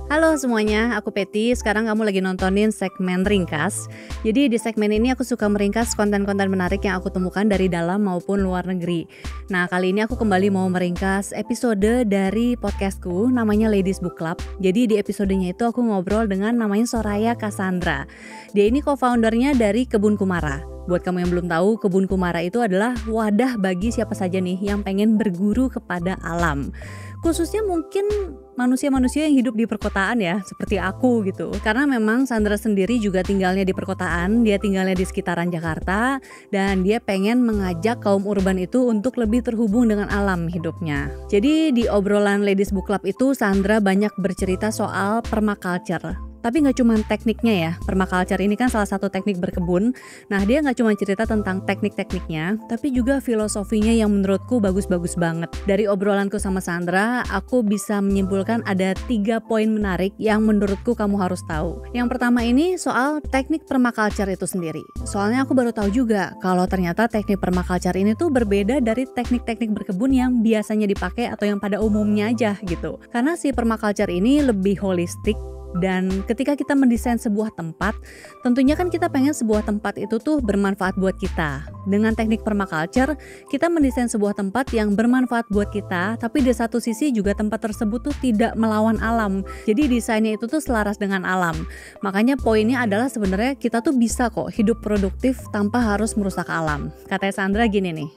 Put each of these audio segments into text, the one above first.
Halo semuanya, aku Peti. Sekarang kamu lagi nontonin segmen Ringkas. Jadi di segmen ini aku suka meringkas konten-konten menarik yang aku temukan dari dalam maupun luar negeri. Nah, kali ini aku kembali mau meringkas episode dari podcastku namanya Ladies Book Club. Jadi di episodenya itu aku ngobrol dengan namanya Soraya Cassandra. Dia ini co-foundernya dari Kebun Kumara. Buat kamu yang belum tahu, Kebun Kumara itu adalah wadah bagi siapa saja nih yang pengen berguru kepada alam. Khususnya mungkin manusia-manusia yang hidup di perkotaan ya, seperti aku gitu. Karena memang Sandra sendiri juga tinggalnya di perkotaan, dia tinggalnya di sekitaran Jakarta, dan dia pengen mengajak kaum urban itu untuk lebih terhubung dengan alam hidupnya. Jadi di obrolan Ladies Book Club itu Sandra banyak bercerita soal permaculture. Tapi gak cuma tekniknya ya, permaculture ini kan salah satu teknik berkebun. Nah dia gak cuma cerita tentang teknik-tekniknya, tapi juga filosofinya yang menurutku bagus-bagus banget. Dari obrolanku sama Sandra, aku bisa menyimpulkan ada 3 poin menarik yang menurutku kamu harus tahu. Yang pertama ini soal teknik permaculture itu sendiri. Soalnya aku baru tahu juga kalau ternyata teknik permaculture ini tuh berbeda dari teknik-teknik berkebun yang biasanya dipakai atau yang pada umumnya aja gitu. Karena si permaculture ini lebih holistik. Dan ketika kita mendesain sebuah tempat, tentunya kan kita pengen sebuah tempat itu tuh bermanfaat buat kita. Dengan teknik permaculture, kita mendesain sebuah tempat yang bermanfaat buat kita, tapi di satu sisi juga tempat tersebut tuh tidak melawan alam. Jadi desainnya itu tuh selaras dengan alam. Makanya poinnya adalah sebenarnya kita tuh bisa kok hidup produktif tanpa harus merusak alam. Kata Sandra gini nih.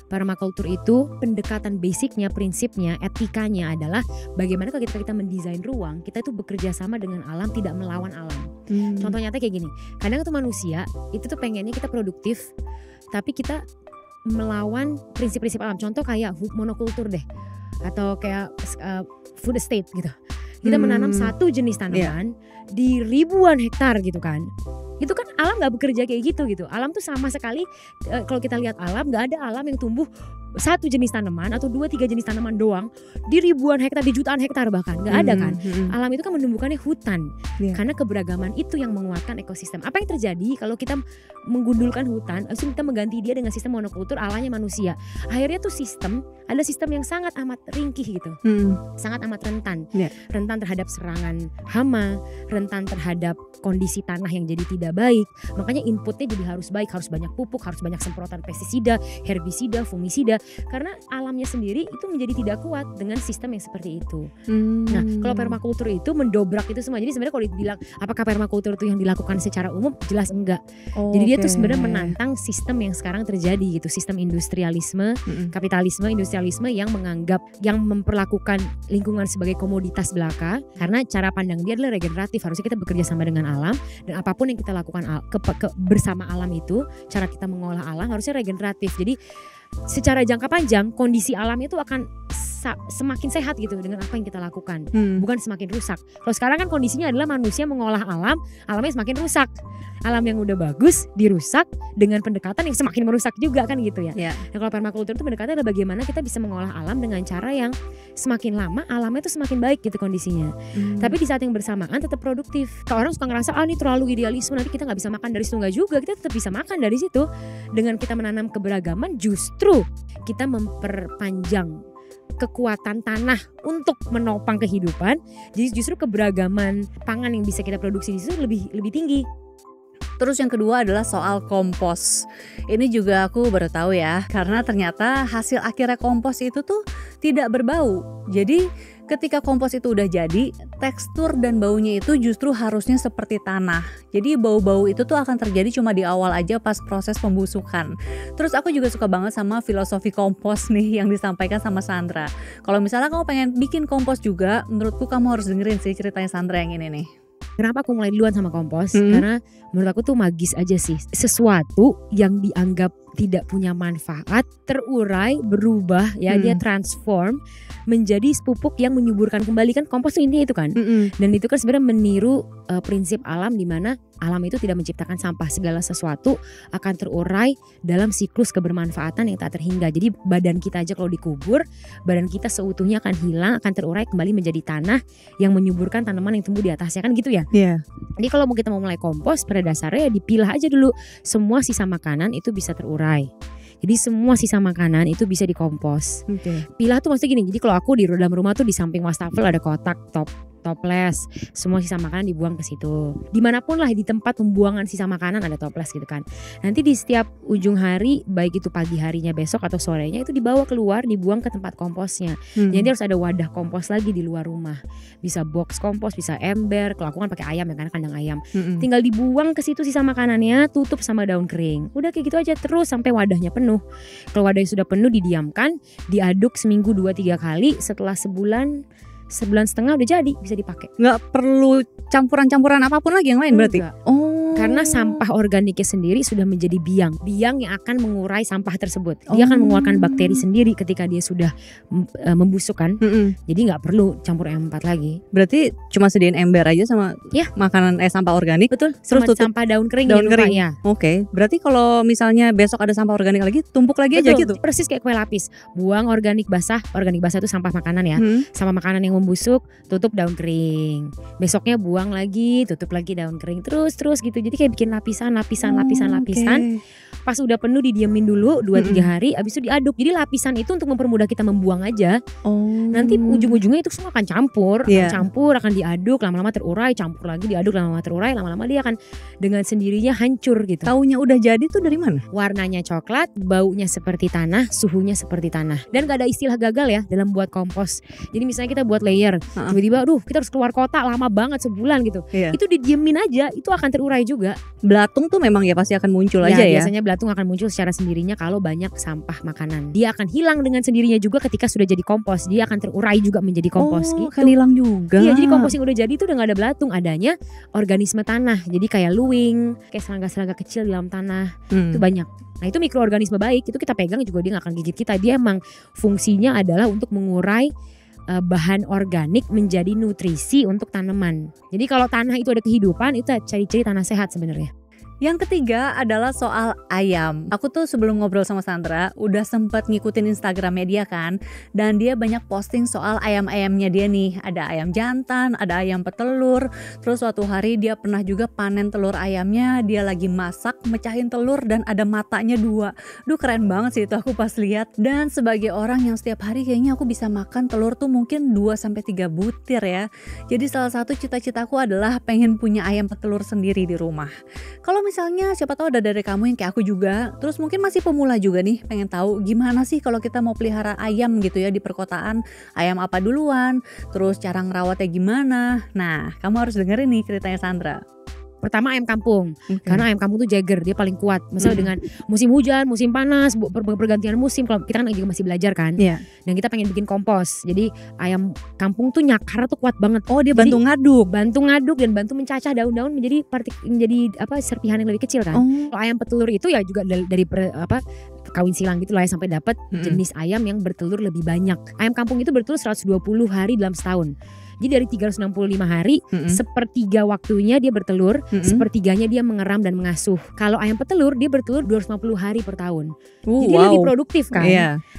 Permakultur itu pendekatan basicnya, prinsipnya, etikanya adalah bagaimana kalau kita mendesain ruang, kita itu bekerja sama dengan alam, tidak melawan alam. Contoh nyata kayak gini, kadang tuh manusia itu tuh pengennya kita produktif, tapi kita melawan prinsip-prinsip alam. Contoh kayak monokultur deh, atau kayak food estate gitu. Kita menanam satu jenis tanaman di ribuan hektar gitu kan. Itu kan alam gak bekerja kayak gitu. Alam tuh sama sekali, kalau kita lihat alam, gak ada alam yang tumbuh satu jenis tanaman atau 2-3 jenis tanaman doang di ribuan hektar, di jutaan hektar bahkan gak ada kan. Alam itu kan menumbuhkannya hutan, karena keberagaman itu yang menguatkan ekosistem. Apa yang terjadi kalau kita menggundulkan hutan, langsung kita mengganti dia dengan sistem monokultur alanya manusia? Akhirnya tuh ada sistem yang sangat amat ringkih gitu, sangat amat rentan, rentan terhadap serangan hama, rentan terhadap kondisi tanah yang jadi tidak baik. Makanya inputnya jadi harus baik, harus banyak pupuk, harus banyak semprotan pestisida, herbisida, fungisida, karena alamnya sendiri itu menjadi tidak kuat dengan sistem yang seperti itu. Nah, kalau permakultur itu mendobrak itu semua. Jadi sebenarnya kalau dibilang apakah permakultur itu yang dilakukan secara umum, jelas enggak. Jadi dia tuh sebenarnya menantang sistem yang sekarang terjadi gitu, sistem industrialisme, kapitalisme, industrialisme yang menganggap, yang memperlakukan lingkungan sebagai komoditas belaka, karena cara pandang dia adalah regeneratif. Harusnya kita bekerja sama dengan alam, dan apapun yang kita lakukan bersama alam itu, cara kita mengolah alam harusnya regeneratif. Jadi secara jangka panjang kondisi alam itu akan semakin sehat gitu dengan apa yang kita lakukan, bukan semakin rusak. Kalau sekarang kan kondisinya adalah manusia mengolah alam, alamnya semakin rusak. Alam yang udah bagus dirusak dengan pendekatan yang semakin merusak juga kan gitu ya. Nah kalau permakultur itu pendekatannya adalah bagaimana kita bisa mengolah alam dengan cara yang semakin lama alamnya itu semakin baik gitu kondisinya. Tapi di saat yang bersamaan tetap produktif. Kalau orang suka ngerasa ini terlalu idealisme, nanti kita nggak bisa makan dari situ, nggak juga, kita tetap bisa makan dari situ. Dengan kita menanam keberagaman, justru kita memperpanjang kekuatan tanah untuk menopang kehidupan. Jadi justru keberagaman pangan yang bisa kita produksi di situ lebih tinggi. Terus yang kedua adalah soal kompos. Ini juga aku baru tahu ya, karena ternyata hasil akhirnya kompos itu tuh tidak berbau. Jadi ketika kompos itu udah jadi, tekstur dan baunya itu justru harusnya seperti tanah. Jadi bau-bau itu tuh akan terjadi cuma di awal aja pas proses pembusukan. Terus aku juga suka banget sama filosofi kompos nih yang disampaikan sama Sandra. Kalau misalnya kamu pengen bikin kompos juga, menurutku kamu harus dengerin sih ceritanya Sandra yang ini nih. Kenapa aku mulai duluan sama kompos? Karena menurut aku tuh magis aja sih. Sesuatu yang dianggap tidak punya manfaat terurai, berubah ya, dia transform menjadi pupuk yang menyuburkan kembali. Kan kompos itu intinya itu kan. Dan itu kan sebenarnya meniru prinsip alam, di mana alam itu tidak menciptakan sampah, segala sesuatu akan terurai dalam siklus kebermanfaatan yang tak terhingga. Jadi badan kita aja kalau dikubur, badan kita seutuhnya akan hilang, akan terurai kembali menjadi tanah yang menyuburkan tanaman yang tumbuh di atasnya, kan gitu ya. Jadi kalau kita mau mulai kompos, pada dasarnya ya dipilah aja dulu semua sisa makanan itu bisa terurai. Jadi semua sisa makanan itu bisa dikompos. Pilah tuh maksudnya gini. Jadi kalau aku di dalam rumah tuh di samping wastafel ada kotak top toples, semua sisa makanan dibuang ke situ. Dimanapun lah di tempat pembuangan sisa makanan ada toples gitu kan. Nanti di setiap ujung hari, baik itu pagi harinya besok atau sorenya, itu dibawa keluar, dibuang ke tempat komposnya. Jadi harus ada wadah kompos lagi di luar rumah. Bisa box kompos, bisa ember. Kalau aku kan pakai ayam ya, kan kandang ayam. Tinggal dibuang ke situ sisa makanannya, tutup sama daun kering. Udah kayak gitu aja terus sampai wadahnya penuh. Kalau wadahnya sudah penuh, didiamkan, diaduk seminggu 2-3 kali. Setelah sebulan setengah udah jadi, bisa dipakai. Nggak perlu campuran-campuran apapun lagi yang lain berarti? Karena sampah organiknya sendiri sudah menjadi biang yang akan mengurai sampah tersebut. Dia akan mengeluarkan bakteri sendiri ketika dia sudah membusuk kan. Jadi nggak perlu campur yang 4 lagi. Berarti cuma sediain ember aja sama makanan sampah organik. Betul. Terus sama sampah daun kering. Ya. Oke. Berarti kalau misalnya besok ada sampah organik lagi, tumpuk lagi aja gitu. Persis kayak kue lapis. Buang organik basah. Organik basah itu sampah makanan ya. Sama makanan yang membusuk, tutup daun kering. Besoknya buang lagi, tutup lagi daun kering. Terus gitu. Jadi kayak bikin lapisan. Okay. Pas udah penuh didiemin dulu 2-3 hari, abis itu diaduk. Jadi lapisan itu untuk mempermudah kita membuang aja. Nanti ujung-ujungnya itu semua akan campur, akan diaduk, lama-lama terurai, campur lagi, diaduk, lama-lama terurai, lama-lama dia akan dengan sendirinya hancur gitu. Taunya udah jadi tuh dari mana? Warnanya coklat, baunya seperti tanah, suhunya seperti tanah. Dan gak ada istilah gagal ya dalam buat kompos. Jadi misalnya kita buat layer, tiba-tiba kita harus keluar kota lama banget sebulan gitu. Itu didiemin aja, itu akan terurai juga. Belatung tuh memang ya pasti akan muncul aja ya. Biasanya belatung akan muncul secara sendirinya kalau banyak sampah makanan. Dia akan hilang dengan sendirinya juga ketika sudah jadi kompos. Dia akan terurai juga menjadi kompos gitu. Akan hilang juga. Iya, jadi kompos yang udah jadi itu udah gak ada belatung, adanya organisme tanah. Jadi kayak luwing, kayak serangga-serangga kecil di dalam tanah. Itu banyak. Nah itu mikroorganisme baik, itu kita pegang juga dia gak akan gigit kita. Dia emang fungsinya adalah untuk mengurai bahan organik menjadi nutrisi untuk tanaman. Jadi kalau tanah itu ada kehidupan, itu ciri-ciri tanah sehat sebenarnya. Yang ketiga adalah soal ayam. Aku tuh sebelum ngobrol sama Sandra udah sempet ngikutin Instagramnya dia kan. Dan dia banyak posting soal ayam-ayamnya dia nih. Ada ayam jantan, ada ayam petelur. Terus suatu hari dia pernah juga panen telur ayamnya. Dia lagi masak, mecahin telur dan ada matanya 2. Duh keren banget sih itu aku pas lihat. Dan sebagai orang yang setiap hari kayaknya aku bisa makan telur tuh mungkin 2-3 butir ya. Jadi salah satu cita-citaku adalah pengen punya ayam petelur sendiri di rumah. Kalau misalnya siapa tahu ada dari kamu yang kayak aku juga, terus mungkin masih pemula juga nih, pengen tahu gimana sih kalau kita mau pelihara ayam gitu ya di perkotaan, ayam apa duluan, terus cara ngerawatnya gimana. Nah, kamu harus dengerin nih ceritanya Sandra. Pertama ayam kampung, karena ayam kampung tuh jager, dia paling kuat. Misalnya dengan musim hujan, musim panas, pergantian musim. Kalau kita kan juga masih belajar kan, dan kita pengen bikin kompos. Jadi ayam kampung tuh nyakar tuh kuat banget. Oh dia bantu ngaduk dan bantu mencacah daun-daun menjadi serpihan yang lebih kecil kan. Kalau ayam petelur itu ya juga dari kawin silang gitu lah ya, sampai dapat jenis ayam yang bertelur lebih banyak. Ayam kampung itu bertelur 120 hari dalam setahun. Jadi dari 365 hari, sepertiga waktunya dia bertelur, sepertiganya dia mengeram dan mengasuh. Kalau ayam petelur dia bertelur 250 hari per tahun. Jadi lebih produktif kan.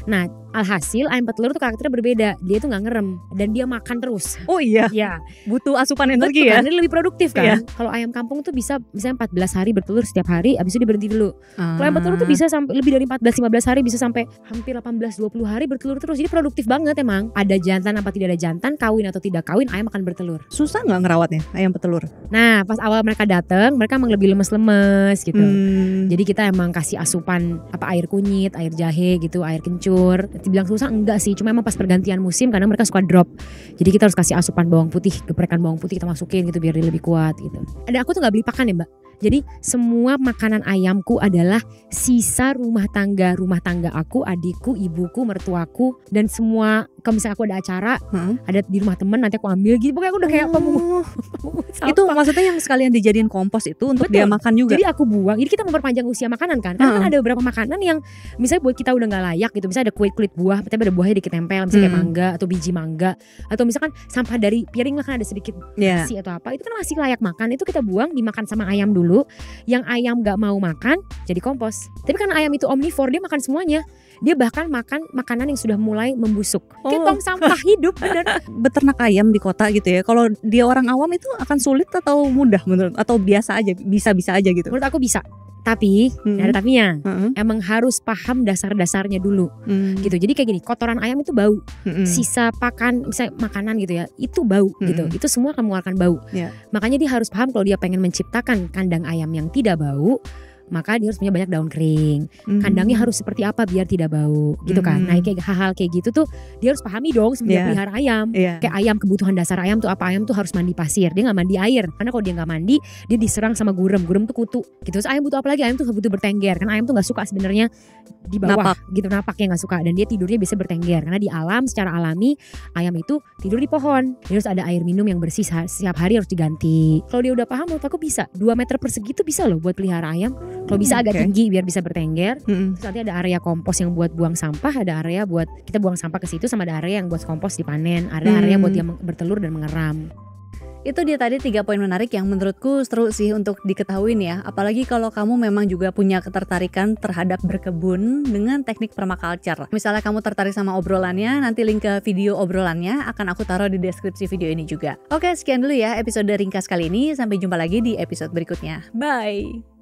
Nah, alhasil ayam petelur tuh karakternya berbeda. Dia tuh gak ngerem dan dia makan terus. Oh iya. Butuh asupan energi. Betul, ya. Kan? Dia lebih produktif kan. Kalau ayam kampung tuh bisa misalnya 14 hari bertelur setiap hari, abis itu dia berhenti dulu. Kalau ayam petelur tuh bisa sampai lebih dari 14-15 hari, bisa sampai hampir 18-20 hari bertelur terus. Jadi produktif banget emang. Ada jantan apa tidak ada jantan, kawin atau tidak kawin, ayam akan bertelur. Susah gak ngerawatnya ayam petelur? Nah pas awal mereka datang, mereka emang lebih lemes-lemes gitu. Jadi kita emang kasih asupan air kunyit, air jahe gitu, air kencur. Dibilang susah enggak sih, cuma emang pas pergantian musim karena mereka suka drop. Jadi kita harus kasih asupan bawang putih, geprekan bawang putih kita masukin gitu biar dia lebih kuat gitu. Ada aku tuh gak beli pakan ya mbak. Jadi semua makanan ayamku adalah sisa rumah tangga aku, adikku, ibuku, mertuaku, dan semua. Kalau misalnya aku ada acara, ada di rumah temen, nanti aku ambil gitu. Pokoknya aku udah kayak itu maksudnya yang sekalian dijadiin kompos itu untuk dia makan juga. Jadi aku buang. Jadi kita memperpanjang usia makanan kan. Karena kan ada beberapa makanan yang misalnya buat kita udah gak layak gitu. Misalnya ada kulit buah, tapi ada buahnya dikit tempel, misalnya kayak mangga atau biji mangga, atau misalkan sampah dari piring lah kan ada sedikit nasi atau apa. Itu kan masih layak makan. Itu kita buang, dimakan sama ayam dulu. Yang ayam gak mau makan jadi kompos. Tapi kan ayam itu omnivore, dia makan semuanya. Dia bahkan makan makanan yang sudah mulai membusuk. Kayak tong sampah hidup bener. Beternak ayam di kota gitu ya. Kalau dia orang awam itu akan sulit atau mudah menurut, atau biasa aja, bisa-bisa aja gitu? Menurut aku bisa. Tapi ada tapinya. Mm-mm. Emang harus paham dasar-dasarnya dulu. Gitu. Jadi kayak gini, kotoran ayam itu bau. Sisa pakan misalnya makanan gitu ya, itu bau gitu. Itu semua akan mengeluarkan bau. Yeah. Makanya dia harus paham kalau dia pengen menciptakan kandang ayam yang tidak bau, maka dia harus punya banyak daun kering. Kandangnya harus seperti apa biar tidak bau gitu kan. Nah kayak hal-hal kayak gitu tuh dia harus pahami dong sebelum dia pelihara ayam. Kayak ayam, kebutuhan dasar ayam tuh apa, ayam tuh harus mandi pasir, dia gak mandi air. Karena kalau dia gak mandi dia diserang sama gurem tuh kutu gitu. Terus ayam butuh apa lagi, ayam tuh butuh bertengger. Karena ayam tuh gak suka sebenarnya di bawah gitu, napaknya gak suka. Dan dia tidurnya bisa bertengger. Karena di alam secara alami ayam itu tidur di pohon. Dia harus ada air minum yang bersih, setiap hari harus diganti. Kalau dia udah paham menurut aku bisa 2 meter persegi tuh bisa loh buat pelihara ayam. Kalau bisa agak tinggi biar bisa bertengger. Terus nanti ada area kompos yang buat buang sampah, ada area buat kita buang sampah ke situ, sama ada area yang buat kompos dipanen, ada area buat dia bertelur dan mengeram. Itu dia tadi 3 poin menarik yang menurutku seru sih untuk diketahui nih ya. Apalagi kalau kamu memang juga punya ketertarikan terhadap berkebun dengan teknik permaculture. Misalnya kamu tertarik sama obrolannya, nanti link ke video obrolannya akan aku taruh di deskripsi video ini juga. Oke, sekian dulu ya episode ringkas kali ini. Sampai jumpa lagi di episode berikutnya. Bye!